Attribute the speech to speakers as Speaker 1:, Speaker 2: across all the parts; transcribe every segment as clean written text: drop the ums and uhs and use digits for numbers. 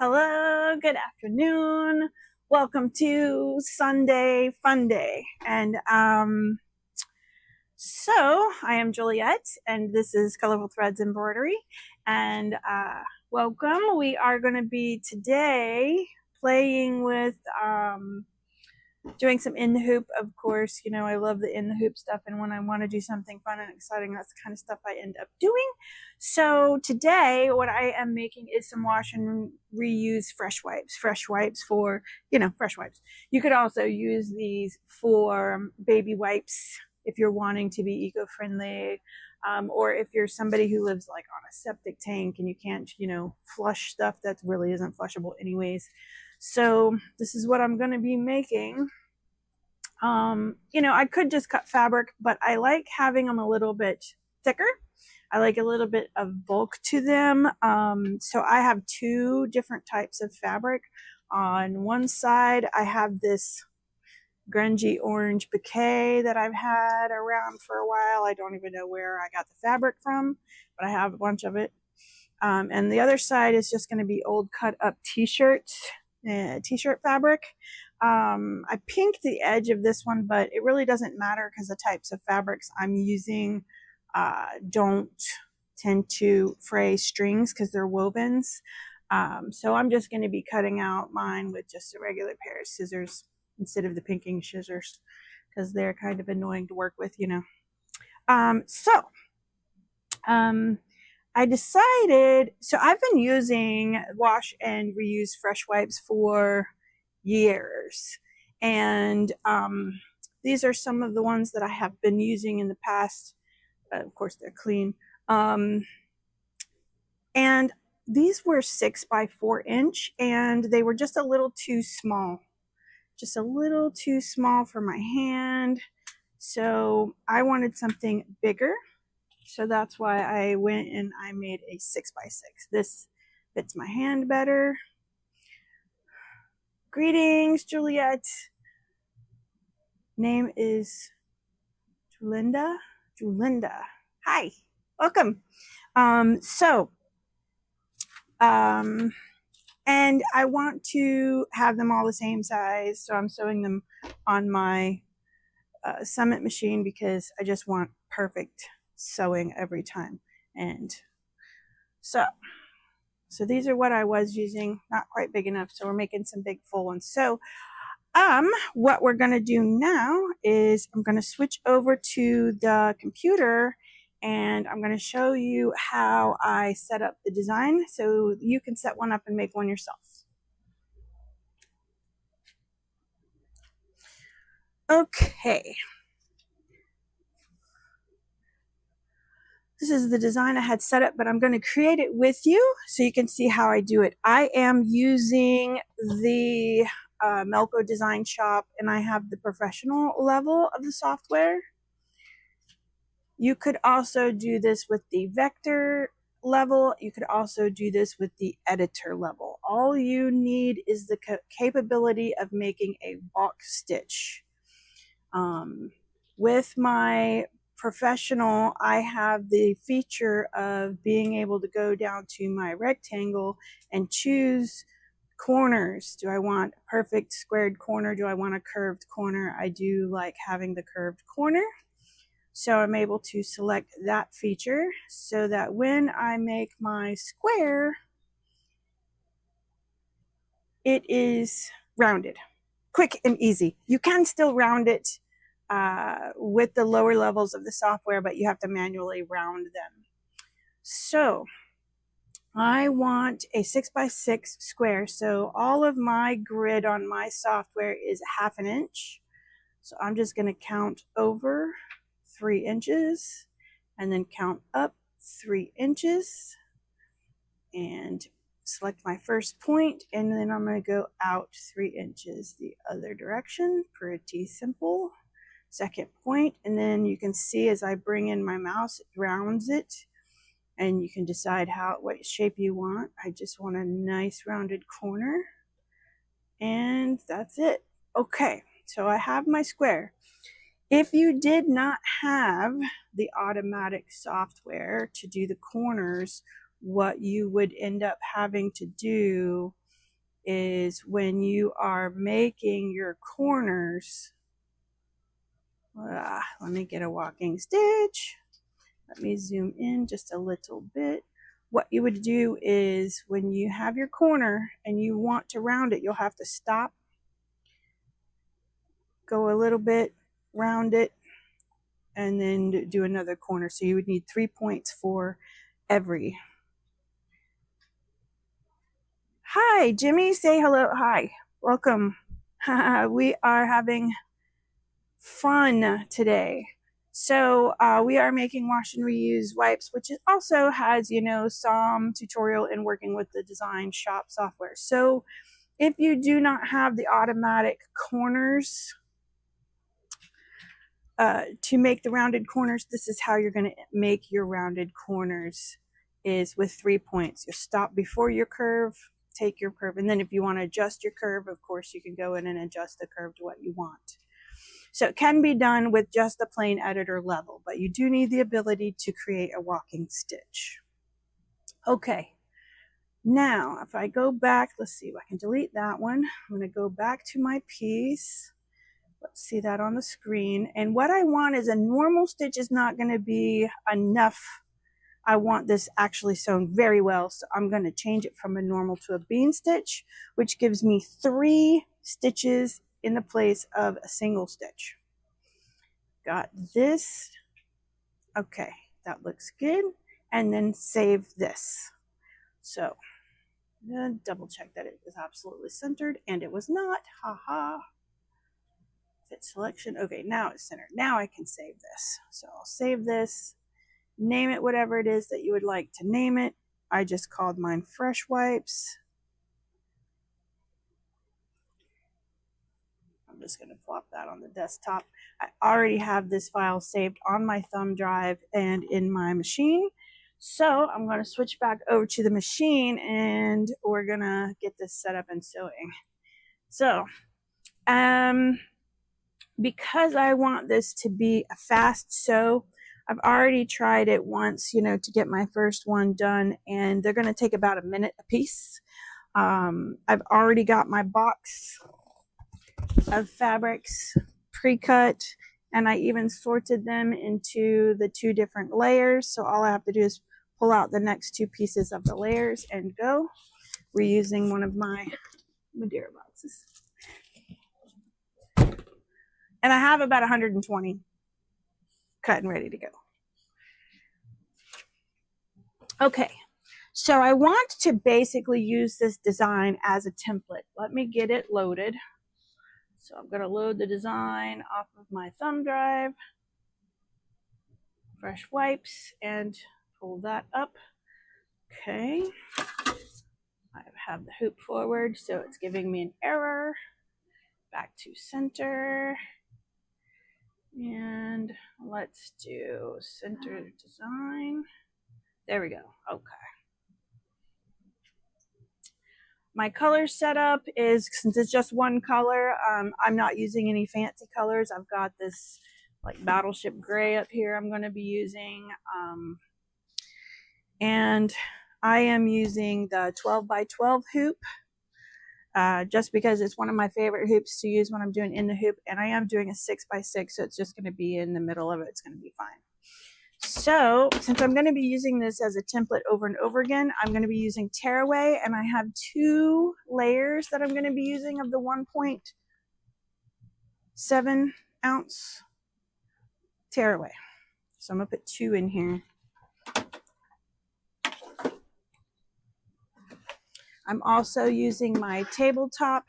Speaker 1: Hello, good afternoon. Welcome to Sunday Fun Day. And so I am Juliet, and this is Colorful Threads Embroidery. And welcome. We are going to be today playing with doing some in the hoop. Of course, you know, I love the in the hoop stuff, and when I want to do something fun and exciting, that's the kind of stuff I end up doing. So today what I am making is some wash and reuse fresh wipes for, you know, fresh wipes. You could also use these for baby wipes if you're wanting to be eco-friendly, or if you're somebody who lives like on a septic tank and you can't, you know, flush stuff that really isn't flushable anyways. So this is what I'm going to be making. You know, I could just cut fabric, but I like having them a little bit thicker. I like a little bit of bulk to them. So I have two different types of fabric. On one side, I have this grungy orange bouquet that I've had around for a while. I don't even know where I got the fabric from, but I have a bunch of it. And the other side is just going to be old cut up t-shirts. T-shirt fabric. I pinked the edge of this one, but it really doesn't matter because the types of fabrics I'm using don't tend to fray strings because they're wovens. So I'm just going to be cutting out mine with just a regular pair of scissors instead of the pinking scissors because they're kind of annoying to work with, you know. I decided, so I've been using wash and reuse fresh wipes for years. And these are some of the ones that I have been using in the past. Of course, they're clean. And these were 6 by 4 inch, and they were just a little too small. Just a little too small for my hand. So I wanted something bigger. So that's why I went and I made a 6 by 6. This fits my hand better. Greetings, Juliet. Name is Julinda. Hi, welcome. And I want to have them all the same size. So I'm sewing them on my Summit machine because I just want perfect sewing every time. And so these are what I was using, not quite big enough, so we're making some big full ones. So what we're going to do now is I'm going to switch over to the computer and I'm going to show you how I set up the design so you can set one up and make one yourself. Okay. This is the design I had set up, but I'm going to create it with you so you can see how I do it. I am using the Melco Design Shop, and I have the professional level of the software. You could also do this with the vector level. You could also do this with the editor level. All you need is the capability of making a walk stitch. With my professional, I have the feature of being able to go down to my rectangle and choose corners. Do I want a perfect squared corner? Do I want a curved corner? I do like having the curved corner. So I'm able to select that feature so that when I make my square, it is rounded, quick and easy. You can still round it with the lower levels of the software, but you have to manually round them. So I want a 6 by 6 square. So all of my grid on my software is 1/2 inch. So I'm just going to count over 3 inches and then count up 3 inches and select my first point, and then I'm going to go out 3 inches the other direction. Pretty simple. Second point, and then you can see as I bring in my mouse, it rounds it, and you can decide what shape you want. I just want a nice rounded corner, and that's it. Okay, so I have my square. If you did not have the automatic software to do the corners, what you would end up having to do is when you are making your corners. Let me get a walking stitch. Let me zoom in just a little bit. What you would do is when you have your corner and you want to round it, you'll have to stop, go a little bit, round it, and then do another corner. So you would need 3 points for every. Hi, Jimmy, say hello. Hi, welcome. We are having fun today. So we are making wash and reuse wipes, which also has, you know, some tutorial in working with the design shop software. So if you do not have the automatic corners to make the rounded corners, this is how you're going to make your rounded corners, is with 3 points. You stop before your curve, take your curve, and then if you want to adjust your curve, of course, you can go in and adjust the curve to what you want. So it can be done with just the plain editor level, but you do need the ability to create a walking stitch. Okay, now if I go back, let's see if I can delete that one. I'm going to go back to my piece. Let's see that on the screen. And what I want is a normal stitch is not going to be enough. I want this actually sewn very well, so I'm going to change it from a normal to a bean stitch, which gives me 3 stitches in the place of a single stitch. Got this. Okay, that looks good. And then save this. So double check that it was absolutely centered, and it was not. Haha. Fit selection. Okay, now it's centered. Now I can save this. So I'll save this, name it whatever it is that you would like to name it. I just called mine Fresh Wipes. I'm just going to plop that on the desktop. I already have this file saved on my thumb drive and in my machine. So I'm going to switch back over to the machine and we're going to get this set up and sewing. So, because I want this to be a fast sew, I've already tried it once, you know, to get my first one done, and they're going to take about a minute a piece. I've already got my box of fabrics pre-cut, and I even sorted them into the 2 different layers. So all I have to do is pull out the next 2 pieces of the layers and go. We're using one of my Madeira boxes. And I have about 120 cut and ready to go. Okay, so I want to basically use this design as a template. Let me get it loaded. So I'm going to load the design off of my thumb drive, Fresh Wipes, and pull that up. Okay, I have the hoop forward, so it's giving me an error. Back to center. And let's do center design. There we go. Okay. My color setup is, since it's just one color, I'm not using any fancy colors. I've got this like battleship gray up here I'm going to be using. And I am using the 12 by 12 hoop. Just because it's one of my favorite hoops to use when I'm doing in the hoop, and I am doing a 6 by 6, so it's just going to be in the middle of it. It's going to be fine. So since I'm going to be using this as a template over and over again, I'm going to be using tearaway, and I have 2 layers that I'm going to be using of the 1.7 ounce tearaway. So I'm going to put 2 in here. I'm also using my tabletop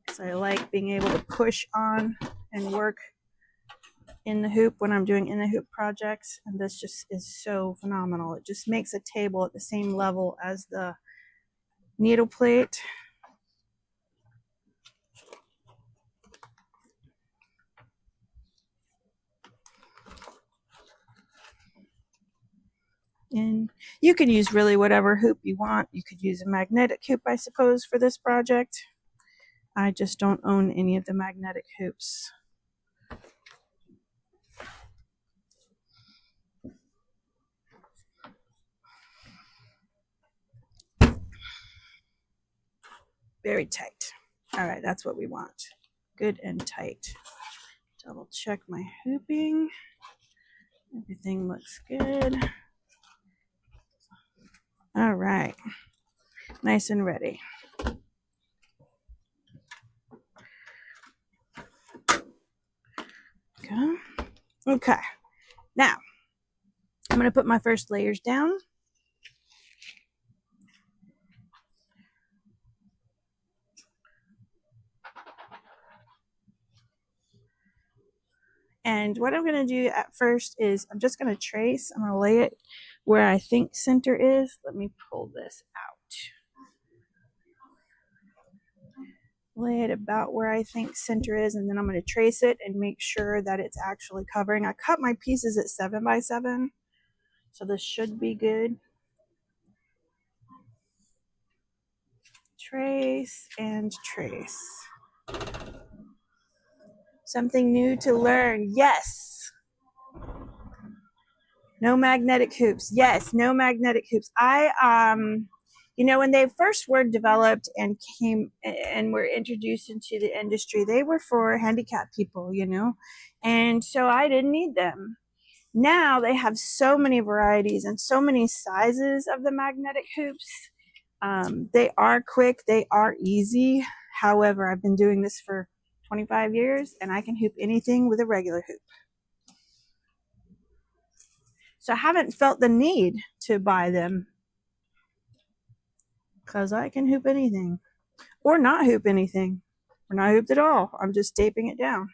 Speaker 1: because I like being able to push on and work in the hoop when I'm doing in the hoop projects, and this just is so phenomenal. It just makes a table at the same level as the needle plate. And you can use really whatever hoop you want. You could use a magnetic hoop, I suppose, for this project. I just don't own any of the magnetic hoops. Very tight. All right, that's what we want. Good and tight. Double check my hooping. Everything looks good. All right, nice and ready. Okay, now I'm going to put my first layers down. And what I'm going to do at first is I'm just going to trace. I'm going to lay it where I think center is. Let me pull this out. Lay it about where I think center is, and then I'm going to trace it and make sure that it's actually covering. I cut my pieces at 7 by 7, so this should be good. Trace and trace. Something new to learn. Yes. No magnetic hoops. Yes, no magnetic hoops. You know, when they first were developed and came and were introduced into the industry, they were for handicapped people, you know, and so I didn't need them. Now they have so many varieties and so many sizes of the magnetic hoops. They are quick, they are easy. However, I've been doing this for 25 years and I can hoop anything with a regular hoop. So I haven't felt the need to buy them because I can hoop anything or not hoop anything or not hooped at all. I'm just taping it down.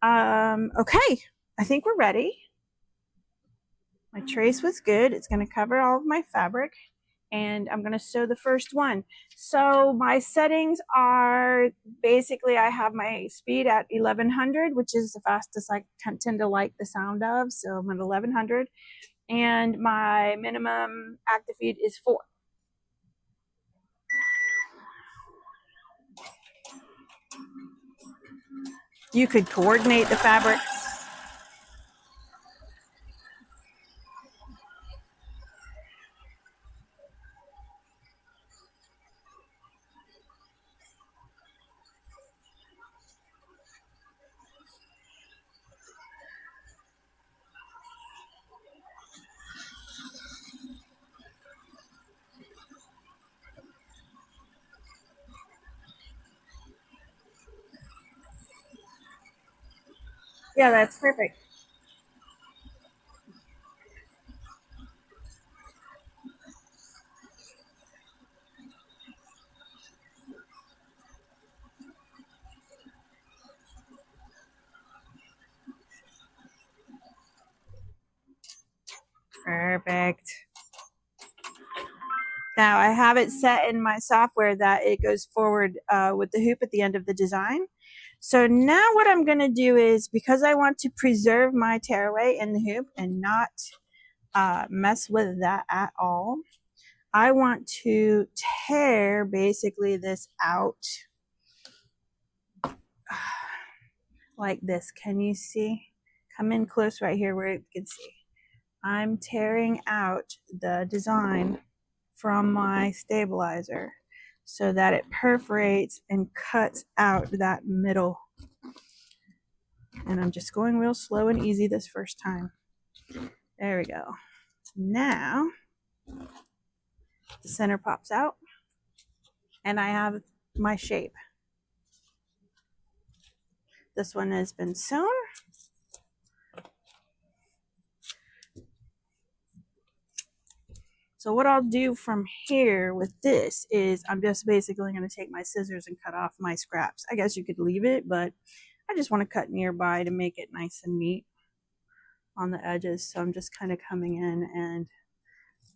Speaker 1: Okay, I think we're ready. My trace was good. It's going to cover all of my fabric and I'm going to sew the first one. So my settings are basically I have my speed at 1100, which is the fastest I tend to like the sound of. So I'm at 1100 and my minimum active feed is 4. You could coordinate the fabrics. Yeah, that's perfect. Perfect. Now I have it set in my software that it goes forward with the hoop at the end of the design. So now what I'm going to do is, because I want to preserve my tearaway in the hoop and not mess with that at all, I want to tear basically this out like this. Can you see? Come in close right here where you can see. I'm tearing out the design from my stabilizer so that it perforates and cuts out that middle. And I'm just going real slow and easy this first time. There we go. Now the center pops out and I have my shape. This one has been sewn. So what I'll do from here with this is I'm just basically going to take my scissors and cut off my scraps. I guess you could leave it, but I just want to cut nearby to make it nice and neat on the edges. So I'm just kind of coming in and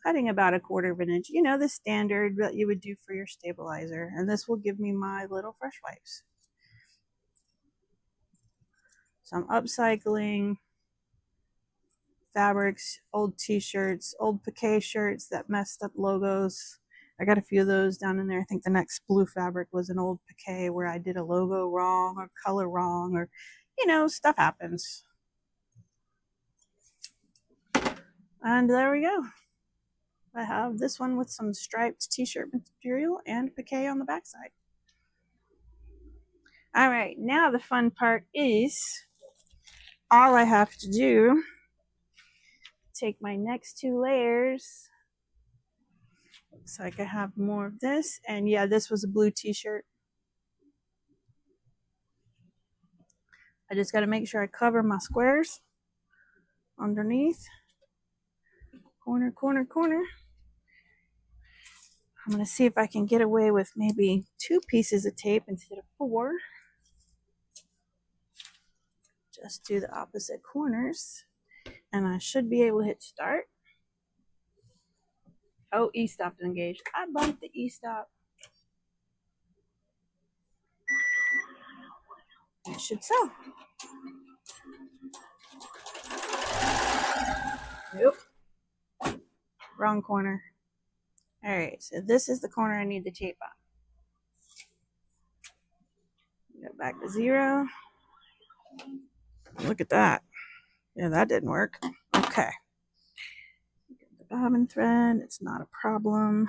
Speaker 1: cutting about 1/4 inch, you know, the standard that you would do for your stabilizer. And this will give me my little fresh wipes. So I'm upcycling fabrics, old t-shirts, old piqué shirts that messed up logos. I got a few of those down in there. I think the next blue fabric was an old piqué where I did a logo wrong or color wrong, or, you know, stuff happens. And there we go. I have this one with some striped t-shirt material and piqué on the backside. All right, now the fun part is all I have to do, take my next 2 layers. Looks like I have more of this. And yeah, this was a blue t-shirt. I just got to make sure I cover my squares underneath. Corner, corner, corner. I'm going to see if I can get away with maybe 2 pieces of tape instead of 4. Just do the opposite corners. And I should be able to hit start. Oh, E-stop is engaged. I bumped the E-stop. It should sell. Nope. Wrong corner. All right, so this is the corner I need the tape on. Go back to 0. Look at that. Yeah, that didn't work. Okay. Get the bobbin thread. It's not a problem.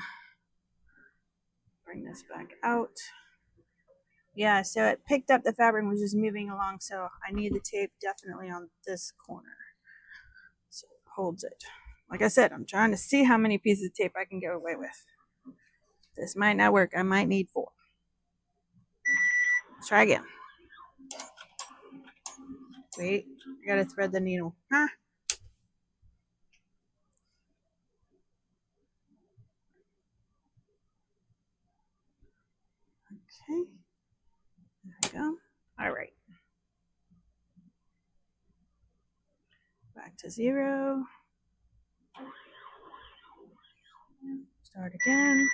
Speaker 1: Bring this back out. Yeah, so it picked up the fabric and was just moving along, so I need the tape definitely on this corner. So it holds it. Like I said, I'm trying to see how many pieces of tape I can get away with. This might not work. I might need 4. Let's try again. Wait, I gotta thread the needle. Huh? Okay. There we go. All right. Back to 0. Start again.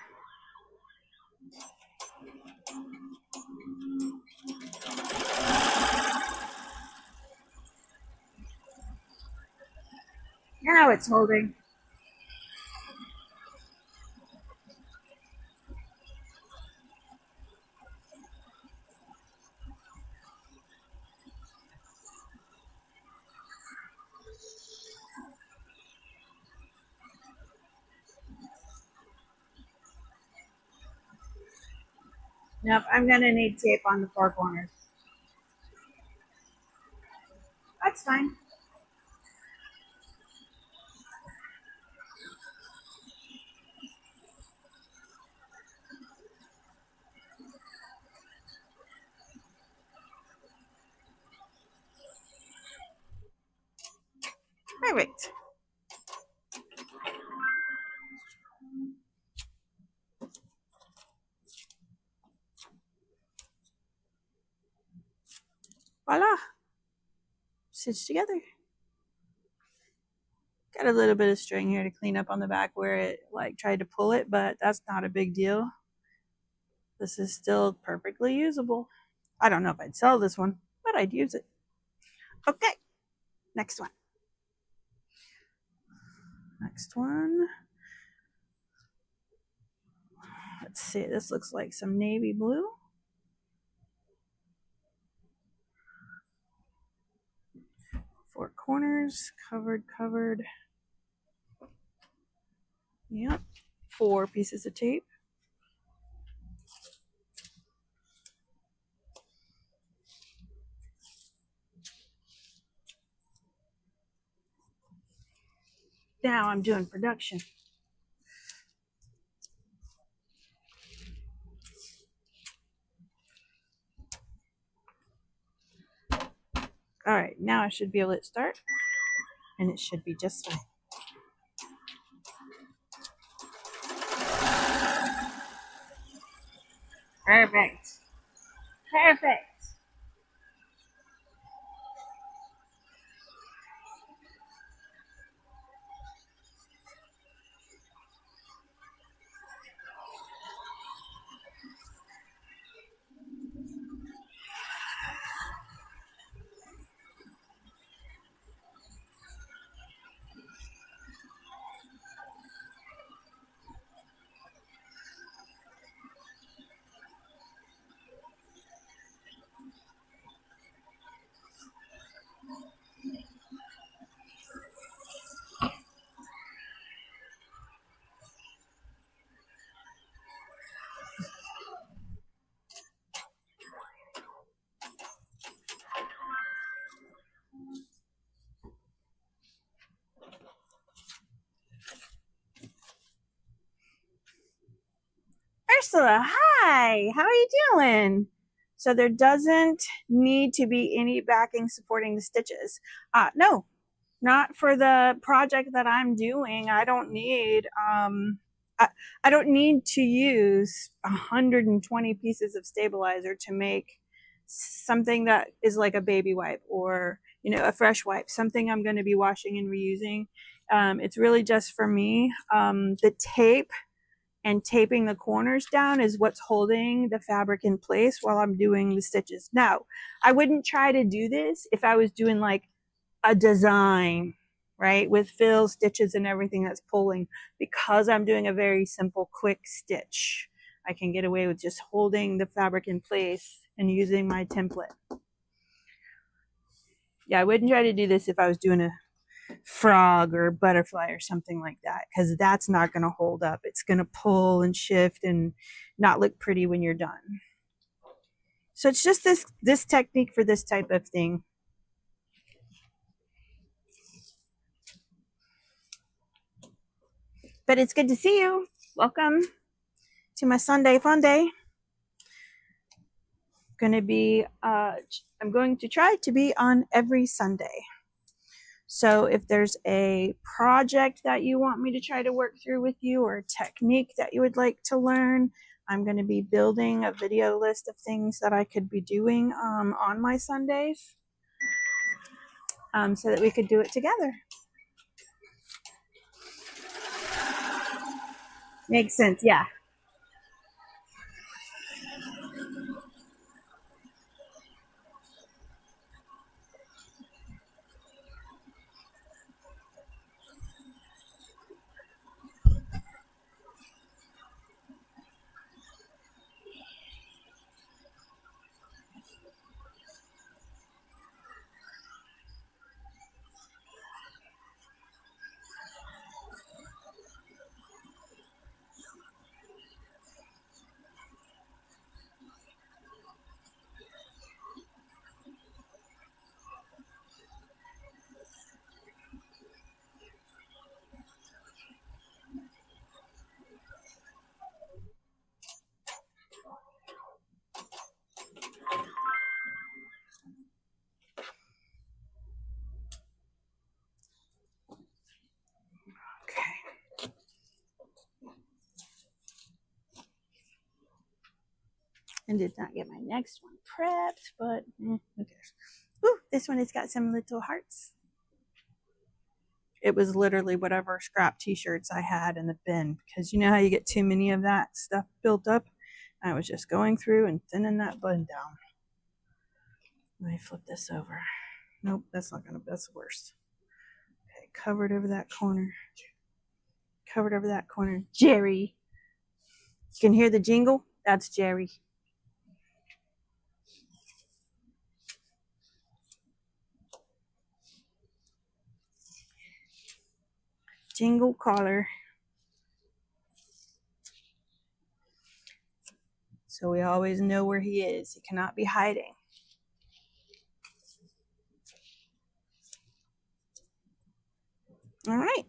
Speaker 1: Now it's holding. Nope, I'm gonna need tape on the 4 corners. That's fine. Perfect. Voila. Stitch together. Got a little bit of string here to clean up on the back where it like tried to pull it, but that's not a big deal. This is still perfectly usable. I don't know if I'd sell this one, but I'd use it. Okay, next one. Next one. Let's see, this looks like some navy blue. Four corners, covered. Yep, 4 pieces of tape. Now I'm doing production. All right, now I should be able to start, and it should be just fine. Perfect. Perfect. Ursula, hi, how are you doing? So there doesn't need to be any backing supporting the stitches. No, not for the project that I'm doing. I don't need, I don't need to use 120 pieces of stabilizer to make something that is like a baby wipe or, you know, a fresh wipe, something I'm going to be washing and reusing. It's really just for me. The tape and taping the corners down is what's holding the fabric in place while I'm doing the stitches. Now, I wouldn't try to do this if I was doing like a design, right, with fills, stitches, and everything that's pulling. Because I'm doing a very simple, quick stitch, I can get away with just holding the fabric in place and using my template. Yeah, I wouldn't try to do this if I was doing a frog or butterfly or something like that, because that's not going to hold up. It's going to pull and shift and not look pretty when you're done. So it's just this technique for this type of thing. But it's good to see you. Welcome to my Sunday fun day. I'm going to try to be on every Sunday. So if there's a project that you want me to try to work through with you or a technique that you would like to learn, I'm going to be building a video list of things that I could be doing on my Sundays so that we could do it together. Makes sense, yeah. And did not get my next one prepped, but who cares? Ooh, this one has got some little hearts. It was literally whatever scrap t-shirts I had in the bin, because you know how you get too many of that stuff built up. I was just going through and thinning that button down. Let me flip this over. Nope, that's not gonna, that's the worst. Okay, covered over that corner. Covered over that corner. Jerry. You can hear the jingle? That's Jerry. Jingle collar. So we always know where he is. He cannot be hiding. All right.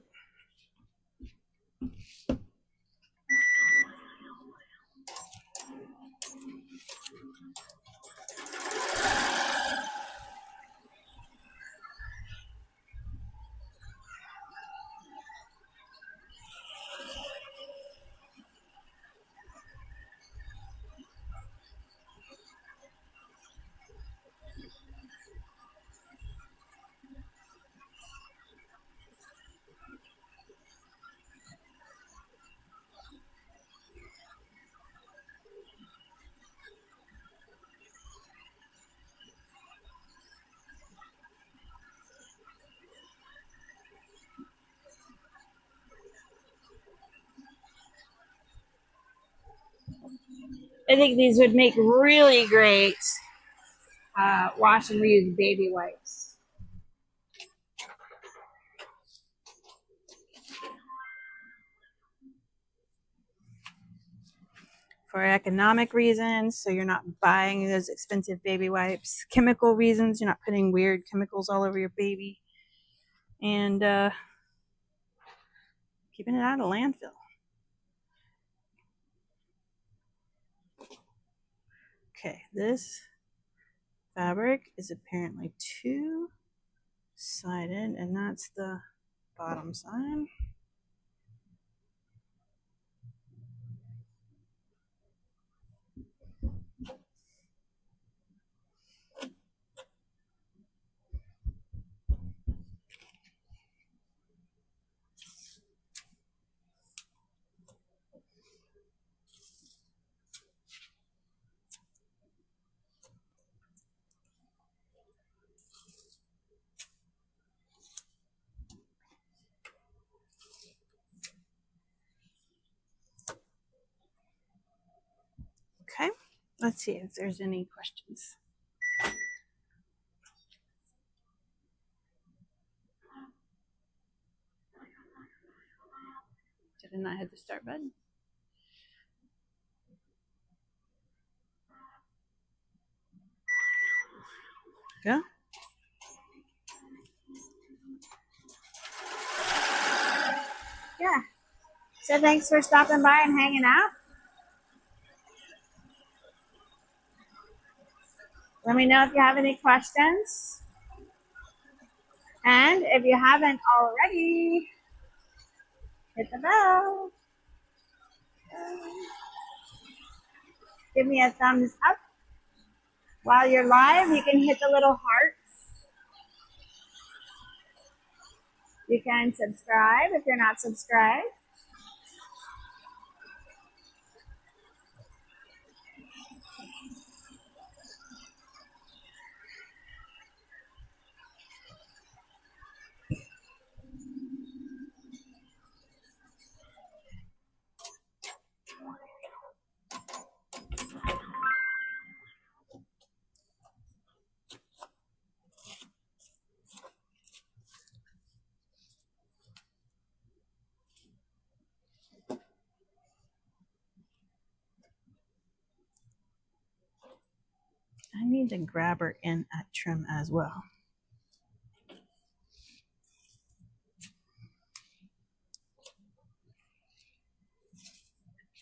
Speaker 1: I think these would make really great wash and reuse baby wipes. For economic reasons, so you're not buying those expensive baby wipes. Chemical reasons, you're not putting weird chemicals all over your baby. And keeping it out of landfill. Okay, this fabric is apparently two-sided, and that's the bottom side. Okay, let's see if there's any questions. Did I not hit the start button? Go. Yeah. So thanks for stopping by and hanging out. Let me know if you have any questions. And if you haven't already, hit the bell. Give me a thumbs up. While you're live, you can hit the little hearts. You can subscribe if you're not subscribed. I need to grab her in at trim as well.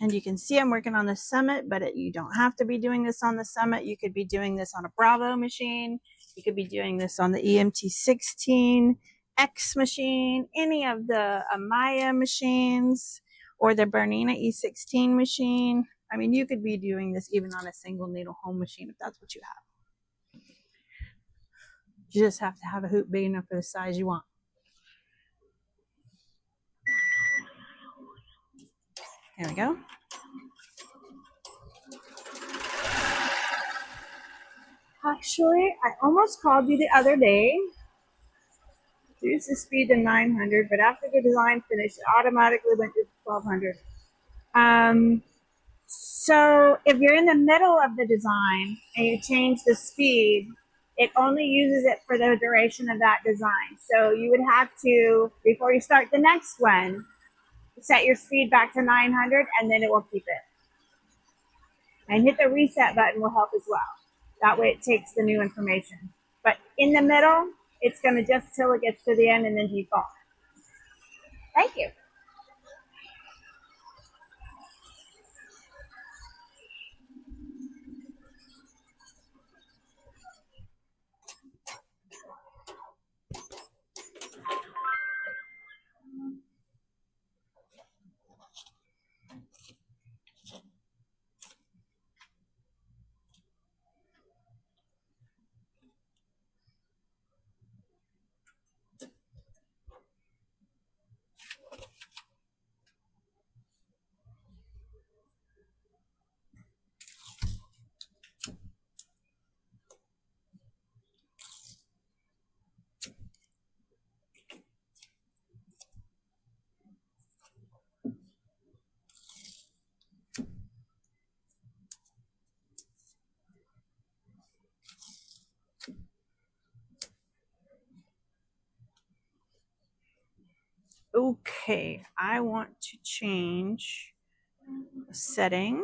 Speaker 1: And you can see I'm working on the Summit, but you don't have to be doing this on the Summit. You could be doing this on a Bravo machine. You could be doing this on the EMT16 X machine, any of the Amaya machines, or the Bernina E16 machine. I mean, you could be doing this even on a single needle home machine if that's what you have. You just have to have a hoop big enough for the size you want. There we go. Actually, I almost called you the other day. Reduce the speed to 900, but after the design finished, it automatically went to 1200. So if you're in the middle of the design and you change the speed, it only uses it for the duration of that design. So you would have to, before you start the next one, set your speed back to 900 and then it will keep it. And hit the reset button will help as well. That way it takes the new information. But in the middle, it's going to just till it gets to the end and then default. Thank you. Okay, I want to change setting.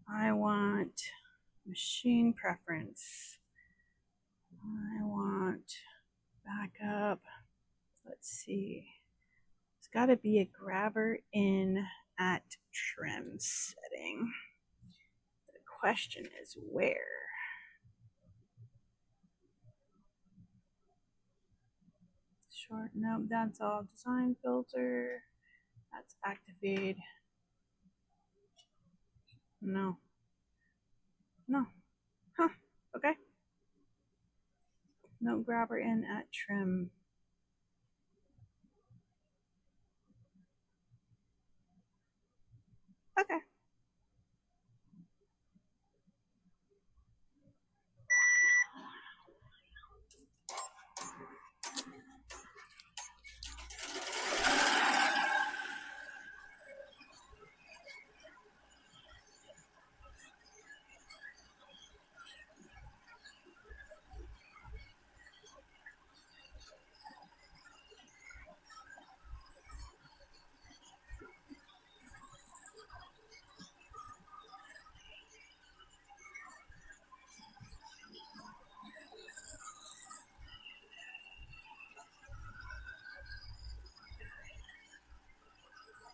Speaker 1: I want machine preference. I want backup. Let's see. It's got to be a grabber in at trim setting. The question is where? Short, nope, that's all. Design filter, that's activate. No. No. Huh, okay. No grabber in at trim. Okay.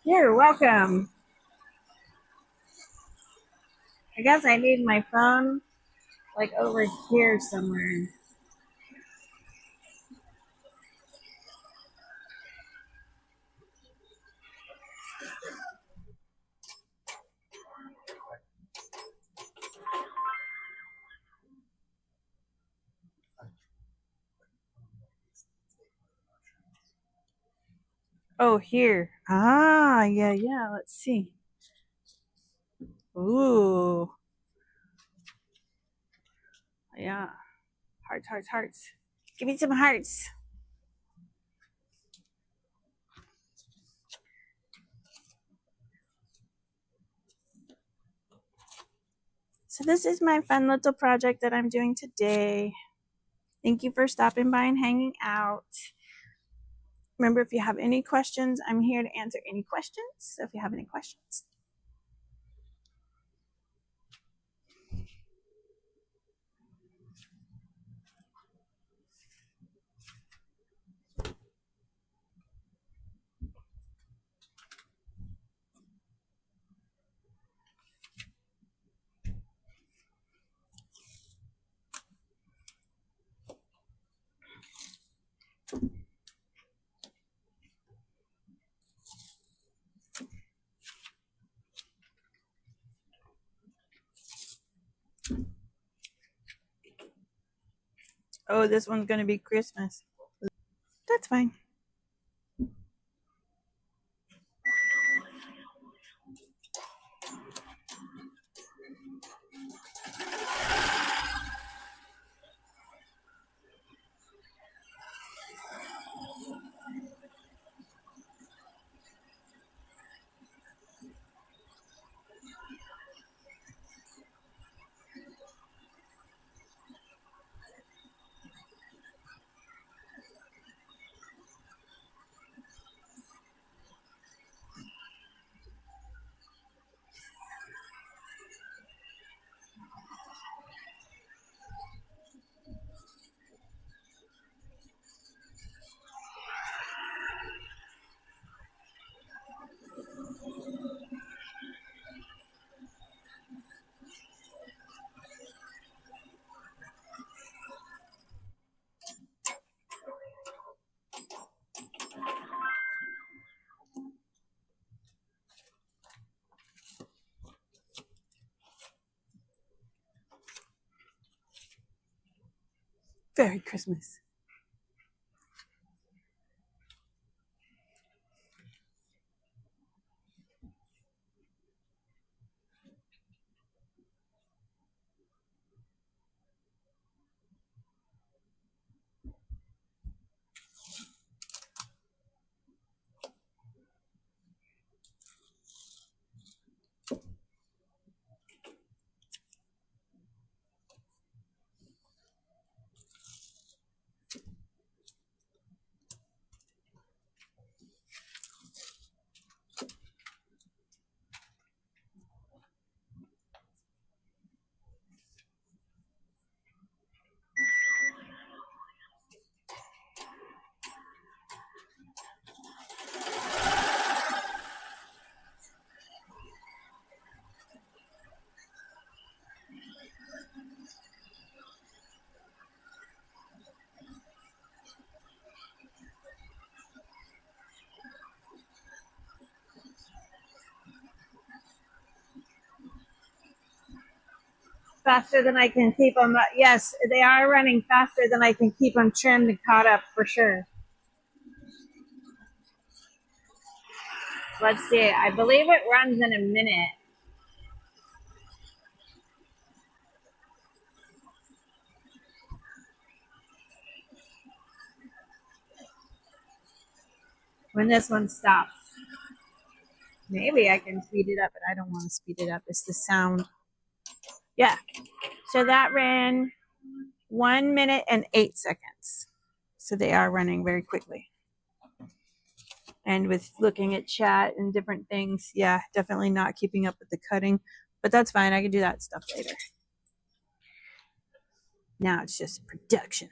Speaker 1: You're welcome. I guess I need my phone like over here somewhere. Oh, here. Ah, yeah, yeah. Let's see. Ooh. Yeah. Hearts, hearts, hearts. Give me some hearts. So this is my fun little project that I'm doing today. Thank you for stopping by and hanging out. Remember, if you have any questions, I'm here to answer any questions. So if you have any questions. Oh, this one's going to be Christmas. That's fine. Merry Christmas. faster than I can keep them. Yes, they are running faster than I can keep them trimmed and caught up for sure. Let's see. I believe it runs in a minute. When this one stops. Maybe I can speed it up, but I don't want to speed it up. It's the sound. Yeah. So that ran 1 minute and 8 seconds. So they are running very quickly. And with looking at chat and different things, yeah, definitely not keeping up with the cutting. But that's fine. I can do that stuff later. Now it's just production.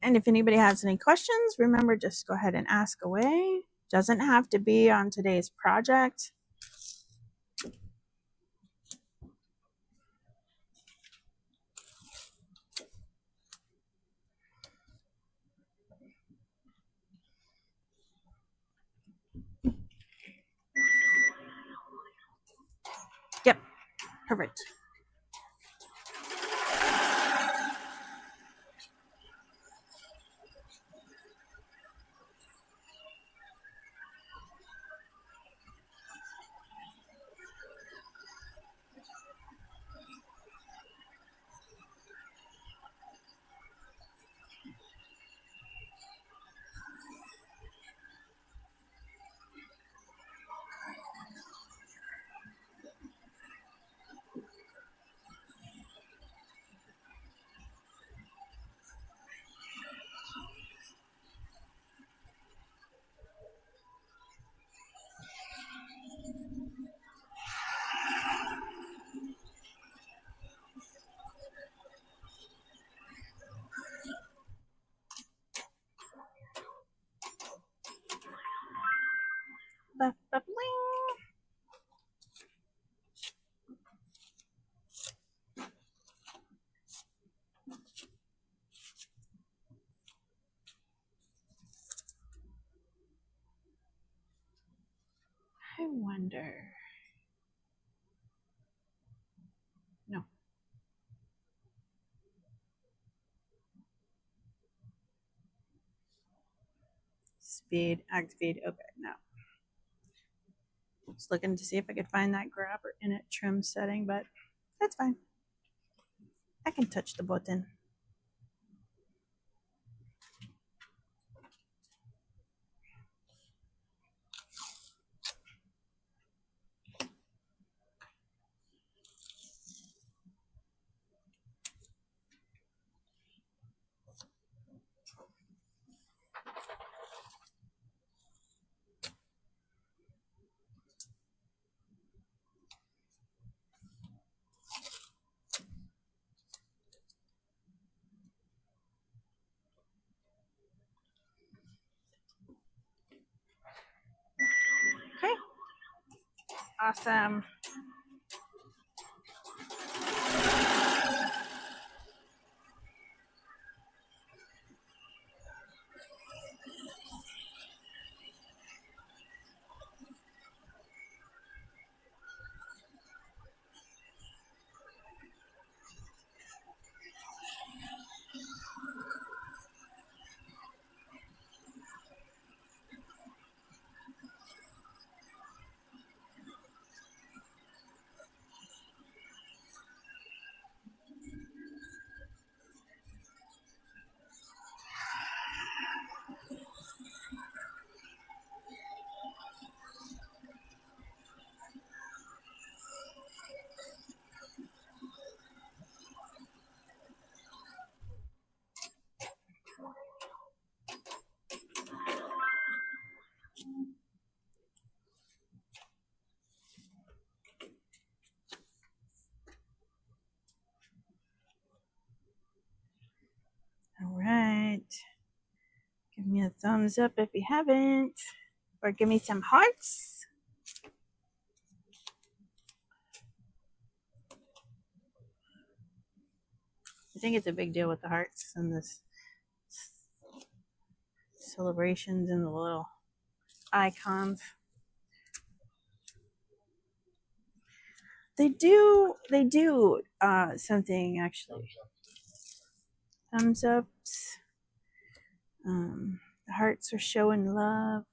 Speaker 1: And if anybody has any questions, remember, just go ahead and ask away. Doesn't have to be on today's project. Yep, perfect. I wonder. No. Speed, activate. Okay, no. Just looking to see if I could find that grabber in it trim setting, but that's fine. I can touch the button. Okay. Awesome. Give me a thumbs up if you haven't, or give me some hearts. I think it's a big deal with the hearts and this celebrations and the little icons. They do something actually. Thumbs ups. The hearts are showing love.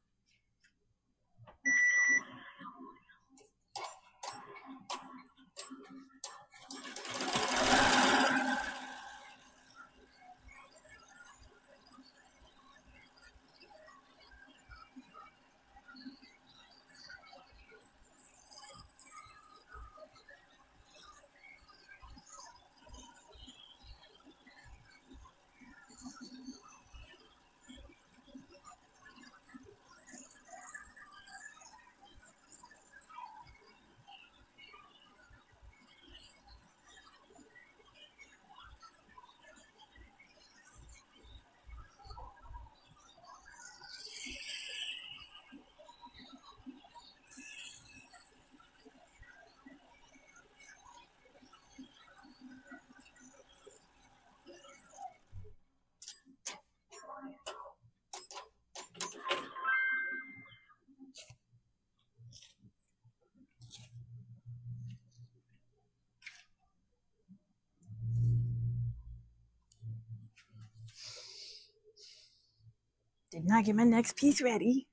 Speaker 1: Did not get my next piece ready.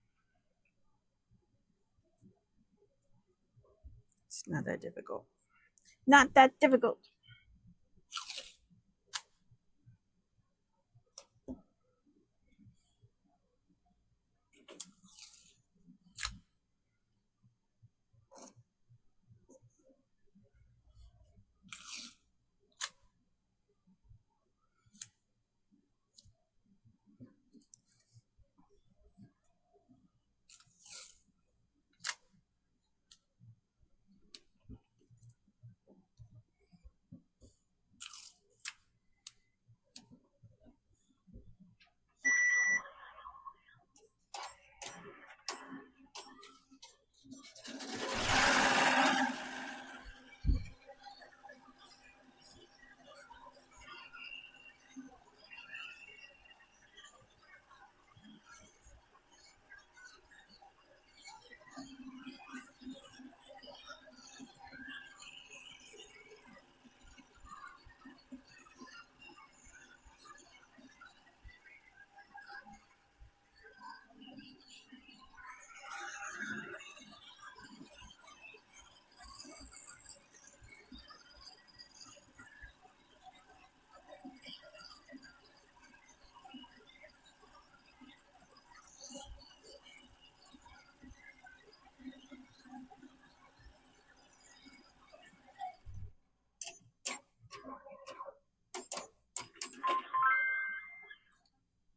Speaker 1: It's not that difficult. Not that difficult.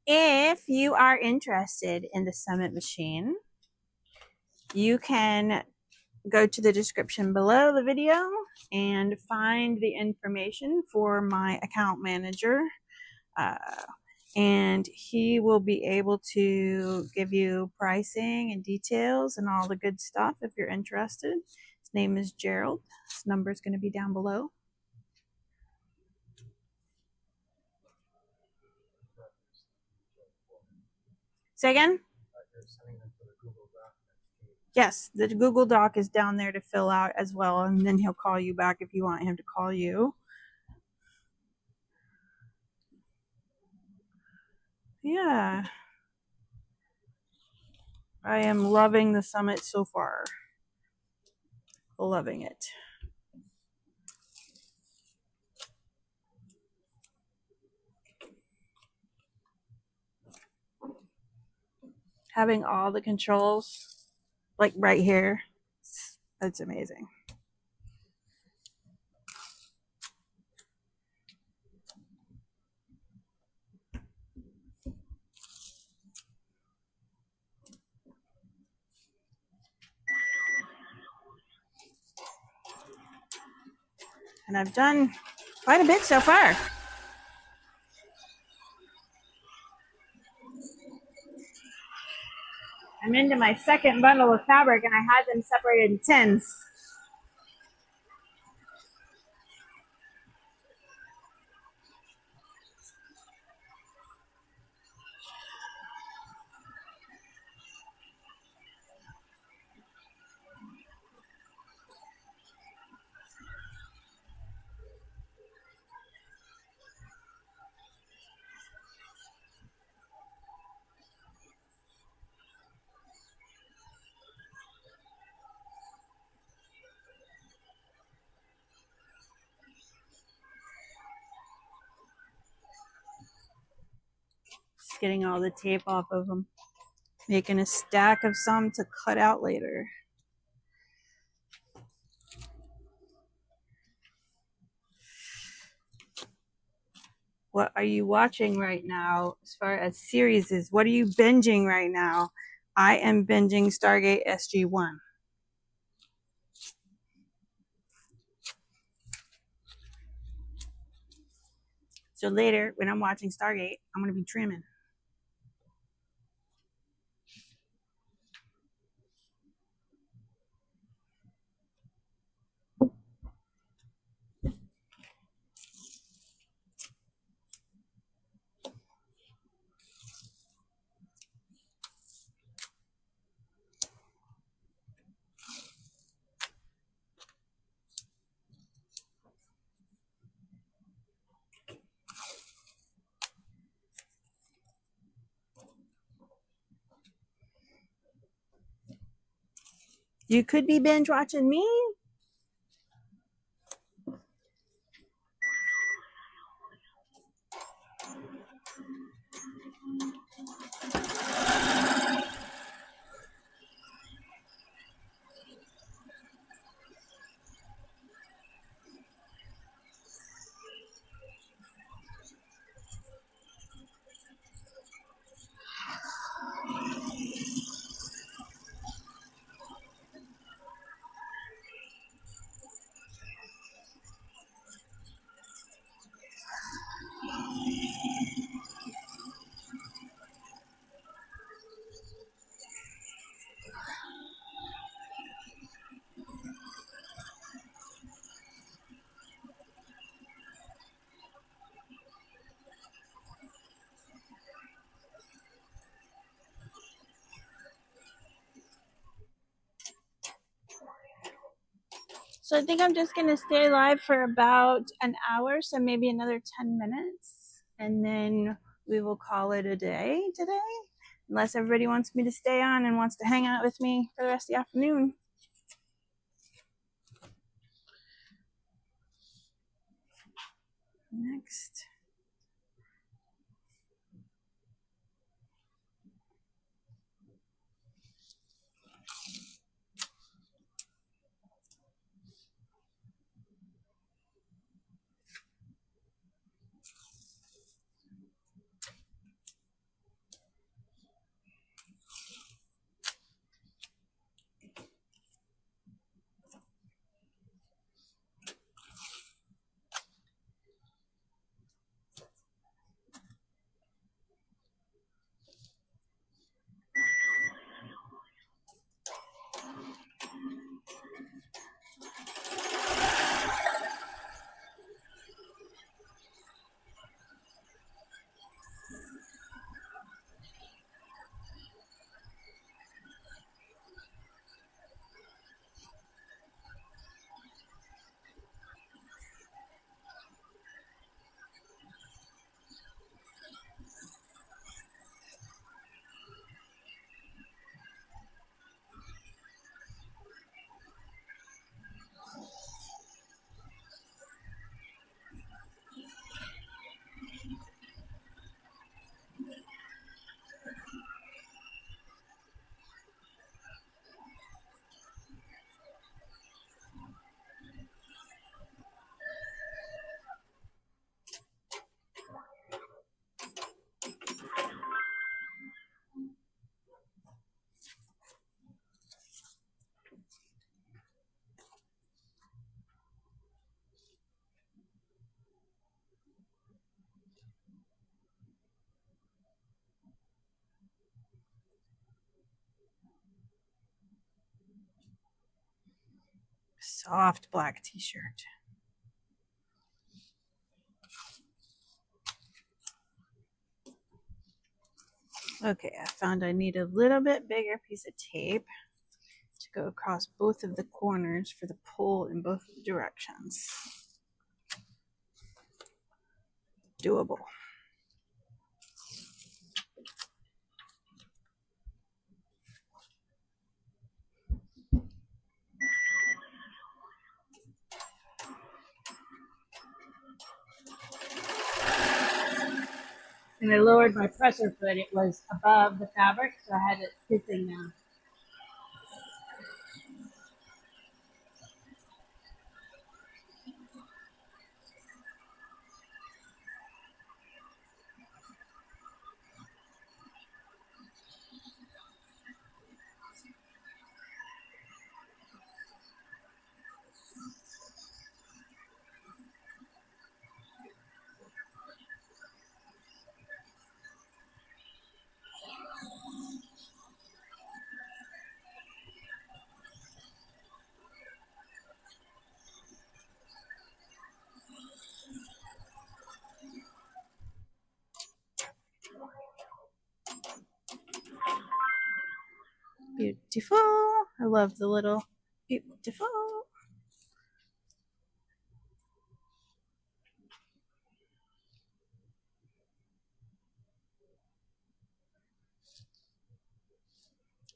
Speaker 1: If you are interested in the Summit machine, you can go to the description below the video and find the information for my account manager. And he will be able to give you pricing and details and all the good stuff if you're interested. His name is Gerald. His number is going to be down below. Say again? Yes, the Google Doc is down there to fill out as well, and then he'll call you back if you want him to call you. Yeah. I am loving the Summit so far. Loving it. Having all the controls like right here, that's amazing. And I've done quite a bit so far. I'm into my second bundle of fabric and I had them separated in tins. Just getting all the tape off of them. Making a stack of some to cut out later. What are you watching right now as far as series is? What are you binging right now? I am binging Stargate SG-1. So later, when I'm watching Stargate, I'm going to be trimming. You could be binge watching me. So I think I'm just going to stay live for about an hour, so maybe another 10 minutes, and then we will call it a day today, unless everybody wants me to stay on and wants to hang out with me for the rest of the afternoon. Next. soft black t-shirt. Okay, I found I need a little bit bigger piece of tape to go across both of the corners for the pull in both directions. Doable. And I lowered my presser foot. It was above the fabric, so I had it kissing down. Beautiful. I love the little beautiful.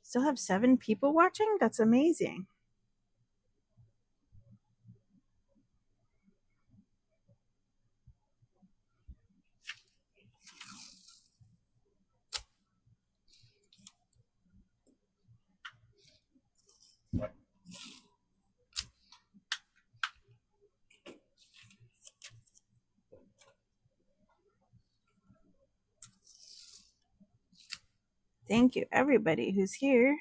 Speaker 1: Still have 7 people watching? That's amazing. Thank you, everybody who's here.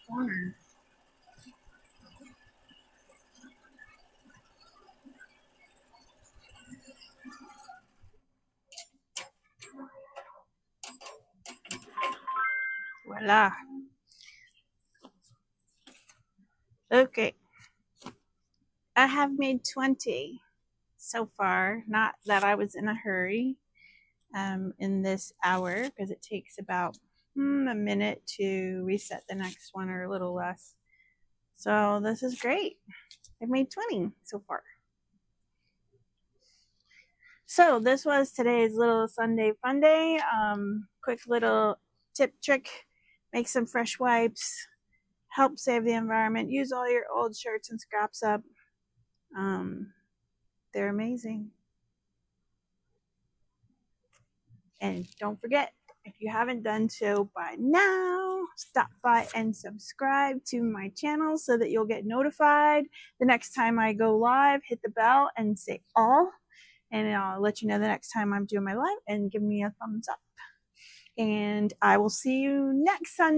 Speaker 1: Corner. Voila. Okay. I have made 20 so far. Not that I was in a hurry in this hour, because it takes about a minute to reset the next one, or a little less. So this is great. I've made 20 so far. So this was today's little Sunday fun day. Quick little tip trick: make some fresh wipes, help save the environment, use all your old shirts and scraps up. They're amazing. And don't forget, if you haven't done so by now, stop by and subscribe to my channel so that you'll get notified the next time I go live. Hit the bell and say all, and I'll let you know the next time I'm doing my live, and give me a thumbs up. And I will see you next Sunday.